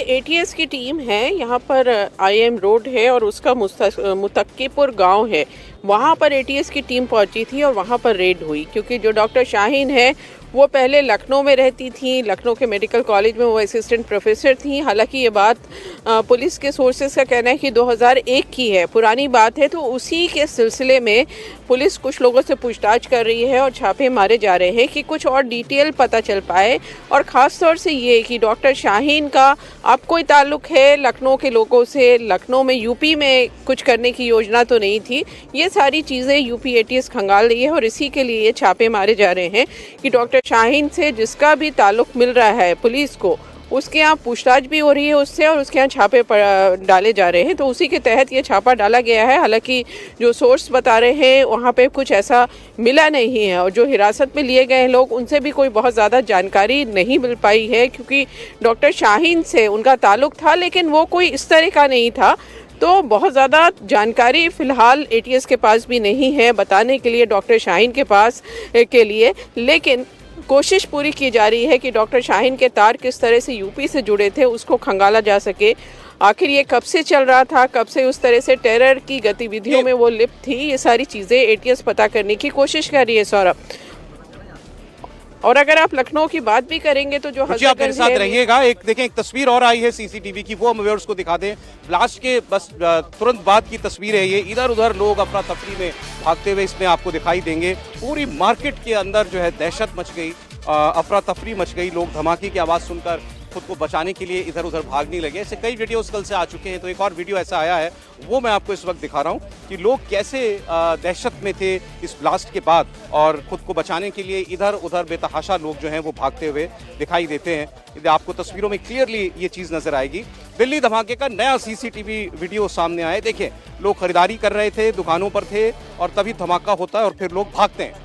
ATS की team है, यहाँ पर आईएम रोड है और उसका मुतक्कीपुर गांव है। वहाँ पर एटीएस की टीम पहुँची थी और वहाँ पर रेड हुई, क्योंकि जो डॉक्टर शाहीन है वो पहले लखनऊ में रहती थी। लखनऊ के मेडिकल कॉलेज में वो असिस्टेंट प्रोफेसर थी। हालांकि ये बात पुलिस के सोर्सेस का कहना है कि 2001 की है, पुरानी बात है। तो उसी के सिलसिले में पुलिस कुछ लोगों से पूछताछ कर रही है और छापे मारे जा रहे हैं कि कुछ और डिटेल पता चल पाए। और ख़ास तौर से ये कि डॉक्टर शाहीन का अब कोई ताल्लुक़ है लखनऊ के लोगों से, लखनऊ में यूपी में कुछ करने की योजना तो नहीं थी। ये सारी चीज़ें यूपी एटीएस खंगाल रही है और इसी के लिए ये छापे मारे जा रहे हैं कि डॉक्टर शाहीन से जिसका भी ताल्लुक़ मिल रहा है पुलिस को, उसके यहाँ पूछताछ भी हो रही है उससे और उसके यहाँ छापे डाले जा रहे हैं। तो उसी के तहत ये छापा डाला गया है। हालांकि जो सोर्स बता रहे हैं वहाँ पे कुछ ऐसा मिला नहीं है और जो हिरासत में लिए गए लोग उनसे भी कोई बहुत ज़्यादा जानकारी नहीं मिल पाई है, क्योंकि डॉक्टर शाहीन से उनका ताल्लुक़ था लेकिन वो कोई इस तरह का नहीं था। तो बहुत ज़्यादा जानकारी फ़िलहाल एटीएस के पास भी नहीं है बताने के लिए डॉक्टर शाहीन के पास के लिए, लेकिन कोशिश पूरी की जा रही है कि डॉक्टर शाहीन के तार किस तरह से यूपी से जुड़े थे उसको खंगाला जा सके। आखिर ये कब से चल रहा था, कब से उस तरह से टेरर की गतिविधियों में वो लिप्त थी, ये सारी चीज़ें एटीएस पता करने की कोशिश कर रही है सौरभ। और अगर आप लखनऊ की बात भी करेंगे तो जो आप मेरे साथ रहिएगा। एक देखें, एक तस्वीर और आई है सीसीटीवी की, वो हम व्यूअर्स को दिखा दें। ब्लास्ट के बस तुरंत बाद की तस्वीर है ये। इधर उधर लोग अफरा तफरी में भागते हुए इसमें आपको दिखाई देंगे। पूरी मार्केट के अंदर जो है दहशत मच गई, अफरा तफरी मच गई। लोग धमाके की आवाज़ सुनकर खुद को बचाने के लिए इधर उधर भागने लगे। ऐसे कई वीडियोस कल से आ चुके हैं। तो एक और वीडियो ऐसा आया है, वो मैं आपको इस वक्त दिखा रहा हूँ कि लोग कैसे दहशत में थे इस ब्लास्ट के बाद और खुद को बचाने के लिए इधर उधर बेतहाशा लोग जो हैं वो भागते हुए दिखाई देते हैं। आपको तस्वीरों में क्लियरली ये चीज़ नजर आएगी। दिल्ली धमाके का नया सीसीटीवी वीडियो सामने आया। देखिए, लोग खरीदारी कर रहे थे, दुकानों पर थे और तभी धमाका होता है और फिर लोग भागते हैं।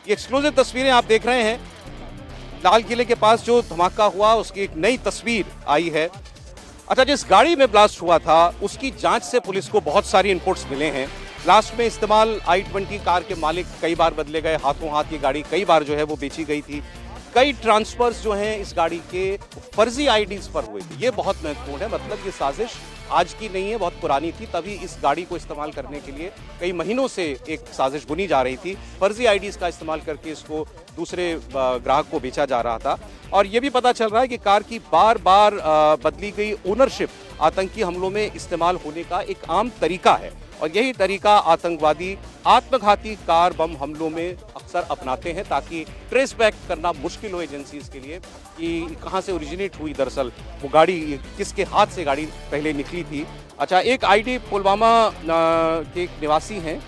ये एक्सक्लूसिव तस्वीरें आप देख रहे हैं। लाल किले के पास जो धमाका हुआ उसकी एक नई तस्वीर आई है। अच्छा, जिस गाड़ी में ब्लास्ट हुआ था उसकी जांच से पुलिस को बहुत सारी इनपुट्स मिले हैं। ब्लास्ट में इस्तेमाल i20 कार के मालिक कई बार बदले गए, हाथों हाथ ये गाड़ी कई बार जो है वो बेची गई थी। कई ट्रांसफर्स जो हैं इस गाड़ी के फर्जी आईडीज पर हुए थे। ये बहुत महत्वपूर्ण है। मतलब ये साजिश आज की नहीं है, बहुत पुरानी थी। तभी इस गाड़ी को इस्तेमाल करने के लिए कई महीनों से एक साजिश बुनी जा रही थी। फर्जी आईडीज का इस्तेमाल करके इसको दूसरे ग्राहक को बेचा जा रहा था। और ये भी पता चल रहा है कि कार की बार बार बदली गई ओनरशिप आतंकी हमलों में इस्तेमाल होने का एक आम तरीका है और यही तरीका आतंकवादी आत्मघाती कार बम हमलों में अक्सर अपनाते हैं, ताकि ट्रेस बैक करना मुश्किल हो एजेंसीज के लिए कि कहां से ओरिजिनेट हुई दरअसल वो गाड़ी, किसके हाथ से गाड़ी पहले निकली थी। अच्छा, एक आईडी पुलवामा के एक निवासी हैं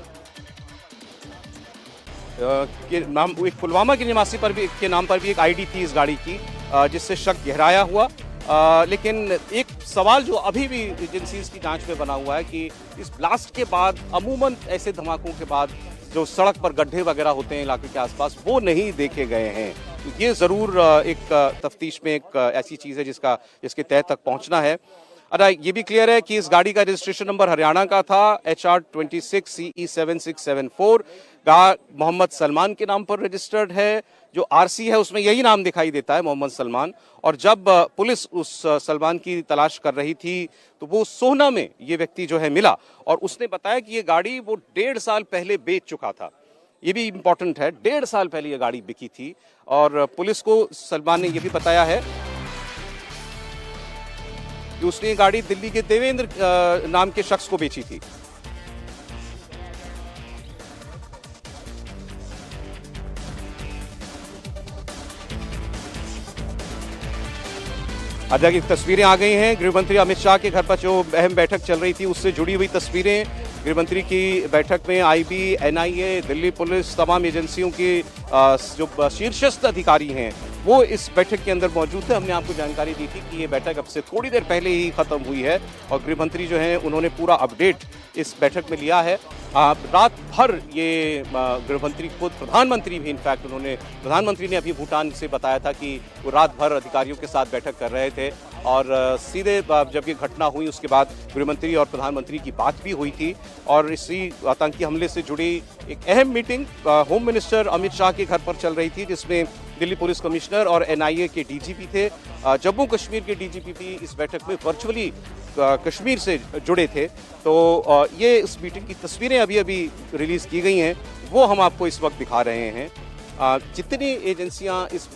के नाम, एक पुलवामा के निवासी पर भी के नाम पर भी एक आईडी थी इस गाड़ी की, जिससे शक गहराया हुआ। लेकिन एक सवाल जो अभी भी एजेंसीज की जांच में बना हुआ है कि इस ब्लास्ट के बाद अमूमन ऐसे धमाकों के बाद जो सड़क पर गड्ढे वगैरह होते हैं इलाके के आसपास, वो नहीं देखे गए हैं। तो ये ज़रूर एक तफ्तीश में एक ऐसी चीज़ है जिसके तह तक पहुंचना है। अच्छा, ये भी क्लियर है कि इस गाड़ी का रजिस्ट्रेशन नंबर हरियाणा का था, HR 26CE7674 का मोहम्मद सलमान के नाम पर रजिस्टर्ड है। जो RC है उसमें यही नाम दिखाई देता है, मोहम्मद सलमान। और जब पुलिस उस सलमान की तलाश कर रही थी तो वो सोहना में ये व्यक्ति जो है मिला और उसने बताया कि ये गाड़ी वो 1.5 साल पहले बेच चुका था। ये भी इम्पोर्टेंट है, 1.5 साल पहले ये गाड़ी बिकी थी। और पुलिस को सलमान ने ये भी बताया है कि उसने ये गाड़ी दिल्ली के देवेंद्र नाम के शख्स को बेची थी। अच्छा, की तस्वीरें आ गई हैं। गृहमंत्री अमित शाह के घर पर जो अहम बैठक चल रही थी उससे जुड़ी हुई तस्वीरें। गृहमंत्री की बैठक में IB, NIA, दिल्ली पुलिस, तमाम एजेंसियों के जो शीर्षस्थ अधिकारी हैं वो इस बैठक के अंदर मौजूद थे। हमने आपको जानकारी दी थी कि ये बैठक अब से थोड़ी देर पहले ही खत्म हुई है और गृहमंत्री जो हैं उन्होंने पूरा अपडेट इस बैठक में लिया है। रात भर ये गृह मंत्री खुद प्रधानमंत्री भी इनफैक्ट प्रधानमंत्री ने अभी भूटान से बताया था कि वो रात भर अधिकारियों के साथ बैठक कर रहे थे और सीधे जब ये घटना हुई उसके बाद गृहमंत्री और प्रधानमंत्री की बात भी हुई थी और इसी आतंकी हमले से जुड़ी एक अहम meeting home minister Amit Shah के घर पर चल रही थी, जिसमें दिल्ली पुलिस कमिश्नर और एनआईए के डीजीपी थे। जम्मू कश्मीर के डीजीपी भी इस बैठक में वर्चुअली कश्मीर से जुड़े थे। तो ये इस मीटिंग की तस्वीरें अभी अभी रिलीज़ की गई हैं, वो हम आपको इस वक्त दिखा रहे हैं। जितनी एजेंसियां इस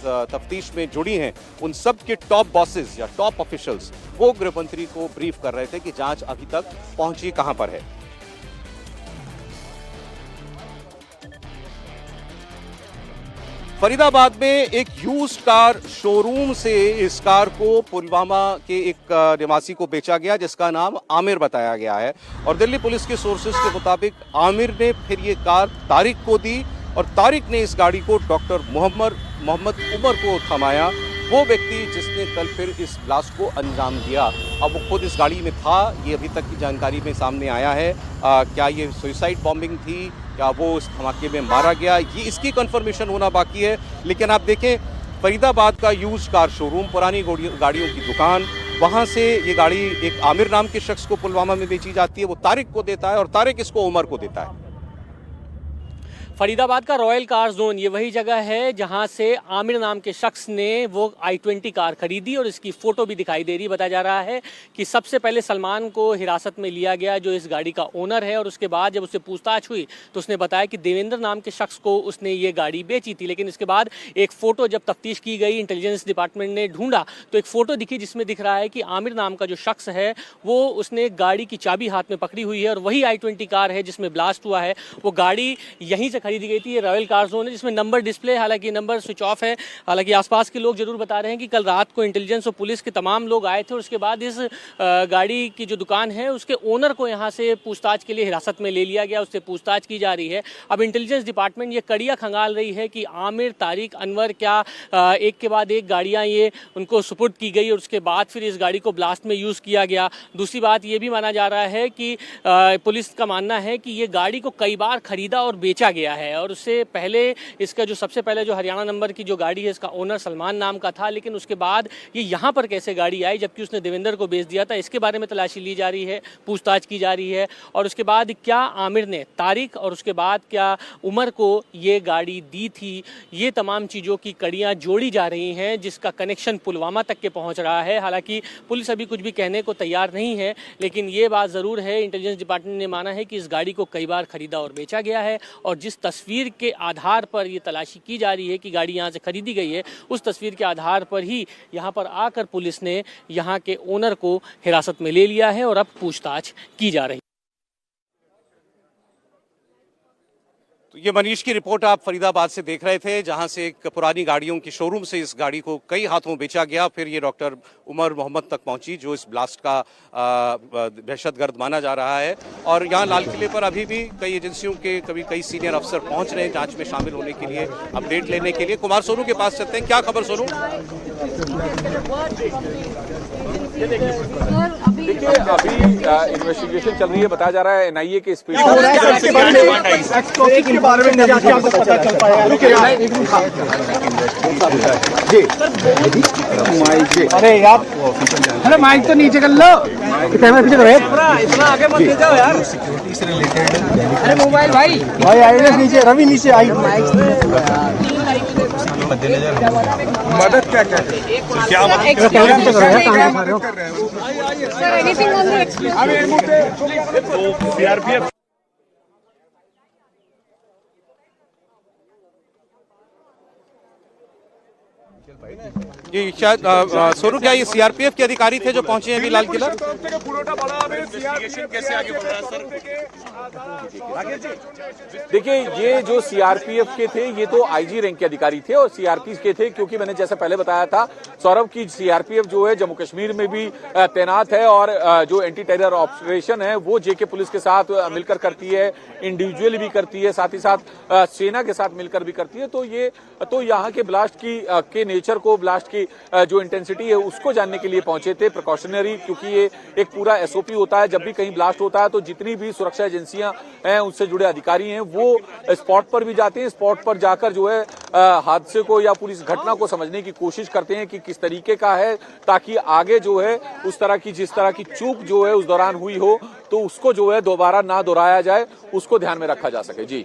तफ्तीश में जुड़ी हैं उन सब के टॉप बॉसेस या टॉप ऑफिशियल्स वो गृह मंत्री को ब्रीफ कर रहे थे कि जांच अभी तक पहुंची कहां पर है। फरीदाबाद में एक यूज्ड कार शोरूम से इस कार को पुलवामा के एक निवासी को बेचा गया जिसका नाम आमिर बताया गया है और दिल्ली पुलिस के सोर्सेज के मुताबिक आमिर ने फिर ये कार तारिक को दी और तारिक ने इस गाड़ी को डॉक्टर मोहम्मद उमर को थमाया, वो व्यक्ति जिसने कल फिर इस ब्लास्ट को अंजाम दिया। अब वो खुद इस गाड़ी में था, ये अभी तक की जानकारी में सामने आया है। क्या ये सुसाइड बॉम्बिंग थी, क्या वो इस धमाके में मारा गया, ये इसकी कंफर्मेशन होना बाकी है। लेकिन आप देखें फरीदाबाद का यूज्ड कार शोरूम, पुरानी गाड़ियों की दुकान, वहाँ से ये गाड़ी एक आमिर नाम के शख्स को पुलवामा में बेची जाती है, वो तारिक को देता है और तारिक इसको उमर को देता है। फरीदाबाद का रॉयल कार जोन ये वही जगह है जहां से आमिर नाम के शख्स ने वो i20 कार खरीदी और इसकी फ़ोटो भी दिखाई दे रही। बताया जा रहा है कि सबसे पहले सलमान को हिरासत में लिया गया जो इस गाड़ी का ओनर है और उसके बाद जब उससे पूछताछ हुई तो उसने बताया कि देवेंद्र नाम के शख्स को उसने ये गाड़ी बेची थी। लेकिन इसके बाद एक फ़ोटो जब तफ्तीश की गई, इंटेलिजेंस डिपार्टमेंट ने ढूंढा तो एक फ़ोटो दिखी जिसमें दिख रहा है कि आमिर नाम का जो शख्स है वो उसने गाड़ी की चाबी हाथ में पकड़ी हुई है और वही i20 कार है जिसमें ब्लास्ट हुआ है। वो गाड़ी यहीं से खरीदी गई थी। ये रॉयल कार जोन है जिसमें नंबर डिस्प्ले, हालांकि नंबर स्विच ऑफ है। हालांकि आसपास के लोग जरूर बता रहे हैं कि कल रात को इंटेलिजेंस और पुलिस के तमाम लोग आए थे और उसके बाद इस गाड़ी की जो दुकान है उसके ओनर को यहाँ से पूछताछ के लिए हिरासत में ले लिया गया, उससे पूछताछ की जा रही है। अब इंटेलिजेंस डिपार्टमेंट ये कड़िया खंगाल रही है कि आमिर, तारिक, अनवर क्या एक के बाद एक गाड़ियाँ ये उनको सुपुर्द की गई और उसके बाद फिर इस गाड़ी को ब्लास्ट में यूज़ किया गया। दूसरी बात ये भी माना जा रहा है कि पुलिस का मानना है कि ये गाड़ी को कई बार खरीदा और बेचा गया है और उससे पहले इसका जो सबसे पहले जो हरियाणा नंबर की जो गाड़ी है इसका ओनर सलमान नाम का था, लेकिन उसके बाद ये यहाँ पर कैसे गाड़ी आई जबकि उसने देवेंद्र को बेच दिया था, इसके बारे में तलाशी ली जा रही है, पूछताछ की जा रही है। और उसके बाद क्या आमिर ने तारिक और उसके बाद क्या उमर को ये गाड़ी दी थी, ये तमाम चीज़ों की कड़ियाँ जोड़ी जा रही हैं जिसका कनेक्शन पुलवामा तक के पहुँच रहा है। हालांकि पुलिस अभी कुछ भी कहने को तैयार नहीं है, लेकिन ये बात ज़रूर है, इंटेलिजेंस डिपार्टमेंट ने माना है कि इस गाड़ी को कई बार खरीदा और बेचा गया है और जिस तस्वीर के आधार पर ये तलाशी की जा रही है कि गाड़ी यहाँ से खरीदी गई है, उस तस्वीर के आधार पर ही यहाँ पर आकर पुलिस ने यहाँ के ओनर को हिरासत में ले लिया है और अब पूछताछ की जा रही है। तो ये मनीष की रिपोर्ट आप फरीदाबाद से देख रहे थे, जहां से एक पुरानी गाड़ियों की शोरूम से इस गाड़ी को कई हाथों बेचा गया, फिर ये डॉक्टर उमर मोहम्मद तक पहुंची जो इस ब्लास्ट का दहशतगर्द माना जा रहा है। और यहाँ लाल किले पर अभी भी कई एजेंसियों के कई सीनियर अफसर पहुंच रहे हैं जांच में शामिल होने के लिए, अपडेट लेने के लिए। कुमार सोनू के पास चलते हैं। क्या खबर सोनू? देखिए अभी इन्वेस्टिगेशन चल रही है। बताया जा रहा है एनआईए के स्पीड के बारे में आपको पता चल पाया। अरे यार, अरे माइक तो नीचे कर लो, कैमरा पीछे करो, इतना आगे मत ले जाओ यार। सिक्योरिटी से रिलेटेड अरे मोबाइल भाई आइए नीचे, रवि नीचे आई। मदद क्या सीआरपीएफ ये शायद सोनू, क्या ये सीआरपीएफ के अधिकारी थे जो पहुंचे हैं अभी लाल किला? देखिए ये जो सीआरपीएफ के थे ये तो आईजी रैंक के अधिकारी थे और सीआरपीएफ के थे, क्योंकि मैंने जैसे पहले बताया था सौरभ की सीआरपीएफ जो है जम्मू कश्मीर में भी तैनात है और जो एंटी टेरर ऑपरेशन है वो जेके पुलिस के साथ मिलकर करती है, इंडिविजुअली भी करती है, साथ ही साथ सेना के साथ मिलकर भी करती है। तो यहाँ के ब्लास्ट के नेचर को, ब्लास्ट की जो इंटेंसिटी है उसको जानने के लिए पहुंचे थे, प्रिकॉशनरी, क्योंकि ये एक पूरा एसओपी होता है। जब भी कहीं ब्लास्ट होता है तो जितनी भी सुरक्षा एजेंसियां हैं, उससे जुड़े अधिकारी हैं, वो स्पॉट पर भी जाते हैं। स्पॉट पर जाकर जो है हादसे को या पूरी घटना को समझने की कोशिश करते हैं कि किस तरीके का है, ताकि आगे जो है उस तरह की, जिस तरह की चूक जो है उस दौरान हुई हो, तो उसको जो है दोबारा ना दोहराया जाए, उसको ध्यान में रखा जा सके। जी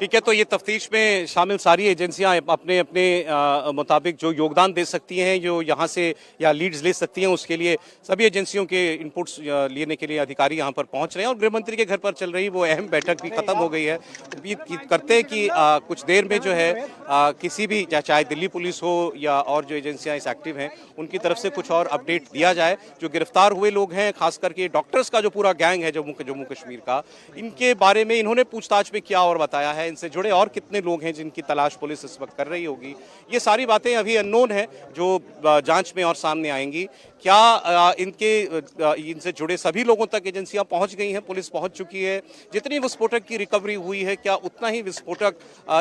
ठीक है, तो ये तफ्तीश में शामिल सारी एजेंसियां अपने अपने मुताबिक जो योगदान दे सकती हैं, जो यहाँ से या लीड्स ले सकती हैं, उसके लिए सभी एजेंसियों के इनपुट्स लेने के लिए अधिकारी यहाँ पर पहुंच रहे हैं। और गृह मंत्री के घर पर चल रही वो अहम बैठक भी खत्म हो गई है। उम्मीद करते हैं कि कुछ देर में जो है किसी भी, चाहे दिल्ली पुलिस हो या और जो एजेंसियां इस एक्टिव हैं, उनकी तरफ से कुछ और अपडेट दिया जाए। जो गिरफ्तार हुए लोग हैं, खास करके डॉक्टर्स का जो पूरा गैंग है जम्मू कश्मीर का, इनके बारे में इन्होंने पूछताछ में क्या और बताया है, इनसे जुड़े और कितने लोग हैं जिनकी तलाश पुलिस इस वक्त कर रही होगी, ये सारी बातें अभी अननोन है, जो जांच में और सामने आएंगी। क्या इनसे जुड़े सभी लोगों तक एजेंसियां पहुंच गई हैं, पुलिस पहुंच चुकी है, जितनी विस्फोटक की रिकवरी हुई है, क्या उतना ही विस्फोटक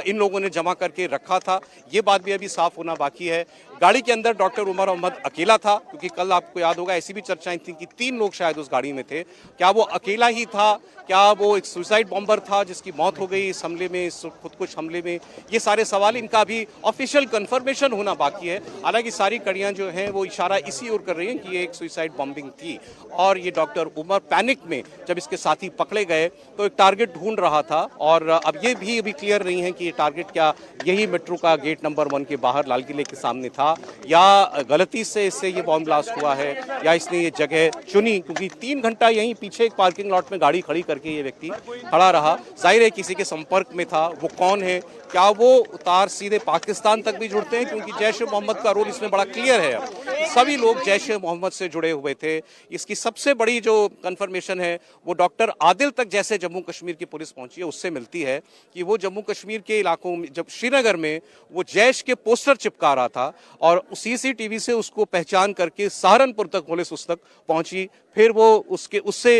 इन लोगों ने जमा करके रखा था, ये बात भी अभी साफ होना बाकी है। गाड़ी के अंदर डॉक्टर उमर मोहम्मद अकेला था, क्योंकि कल आपको याद होगा ऐसी भी चर्चाएं थी कि 3 लोग शायद उस गाड़ी में थे। क्या वो अकेला ही था, क्या वो एक सुसाइड बॉम्बर था जिसकी मौत हो गई इस हमले में, इस खुदकुश हमले में, ये सारे सवाल, इनका भी ऑफिशियल कंफर्मेशन होना बाकी है। हालांकि सारी कड़ियां जो हैं वो इशारा इसी ओर कर रही हैं कि ये एक सुसाइड बॉम्बिंग थी, और ये डॉक्टर उमर पैनिक में जब इसके साथी पकड़े गए तो एक टारगेट ढूंढ रहा था। और अब ये भी अभी क्लियर नहीं है कि ये टारगेट क्या यही मेट्रो का गेट नंबर 1 के बाहर लाल किले के सामने था, या गलती से इससे ये बॉम्ब ब्लास्ट हुआ है, या इसने ये जगह चुनी, क्योंकि 3 घंटा यहीं पीछे एक पार्किंग लॉट में गाड़ी खड़ी करके ये व्यक्ति खड़ा रहा। जाहिर है किसी के संपर्क में था, वो कौन है, क्या वो तार सीधे पाकिस्तान तक भी जुड़ते हैं, क्योंकि जैश ए मोहम्मद का रोल इसमें बड़ा क्लियर है। सभी लोग जैश ए मोहम्मद से जुड़े हुए थे। इसकी सबसे बड़ी जो कंफर्मेशन है वो डॉक्टर आदिल तक जैसे जम्मू कश्मीर की पुलिस पहुंची है उससे मिलती है, कि वो जम्मू कश्मीर के इलाकों में, जब श्रीनगर में वो जैश के पोस्टर चिपका रहा था, और सीसीटीवी से उसको पहचान करके सहारनपुर तक पुलिस उस तक पहुंची। फिर वो उससे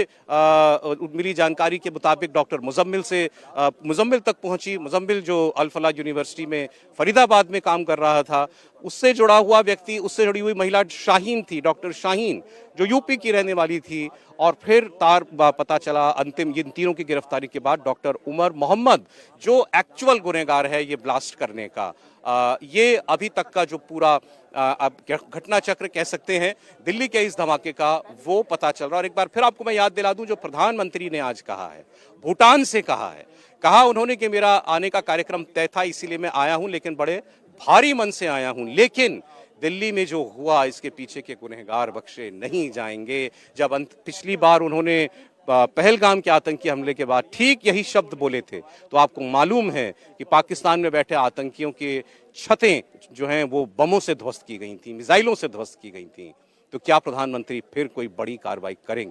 मिली जानकारी के मुताबिक डॉक्टर मुजम्मिल तक पहुंची। मुजम्मिल जो अल फलाह यूनिवर्सिटी में फरीदाबाद में काम कर रहा था, उससे जुड़ा हुआ व्यक्ति, उससे जुड़ी हुई महिला शाहीन थी, डॉक्टर शाहीन, जो यूपी की रहने वाली थी। और फिर पता चला अंतिम इन तीनों की गिरफ्तारी के बाद डॉक्टर उमर मोहम्मद, जो एक्चुअल गुनहगार है ये ब्लास्ट करने का, ये अभी तक का जो पूरा अब घटना चक्र कह सकते हैं दिल्ली के इस धमाके का, वो पता चल रहा है। और एक बार फिर आपको मैं याद दिला दूं, जो प्रधानमंत्री ने आज कहा है, भूटान से कहा उन्होंने कि मेरा आने का कार्यक्रम तय था, इसीलिए मैं आया हूं, लेकिन बड़े भारी मन से आया हूं, लेकिन दिल्ली में जो हुआ इसके पीछे के गुनहगार बख्शे नहीं जाएंगे। जब पिछली बार उन्होंने पहलगाम के आतंकी हमले के बाद ठीक यही शब्द बोले थे, तो आपको मालूम है कि पाकिस्तान में बैठे आतंकियों के छतें जो हैं वो बमों से ध्वस्त की गई थी, मिसाइलों से ध्वस्त की गई थी। तो क्या प्रधानमंत्री फिर कोई बड़ी कार्रवाई करेंगे?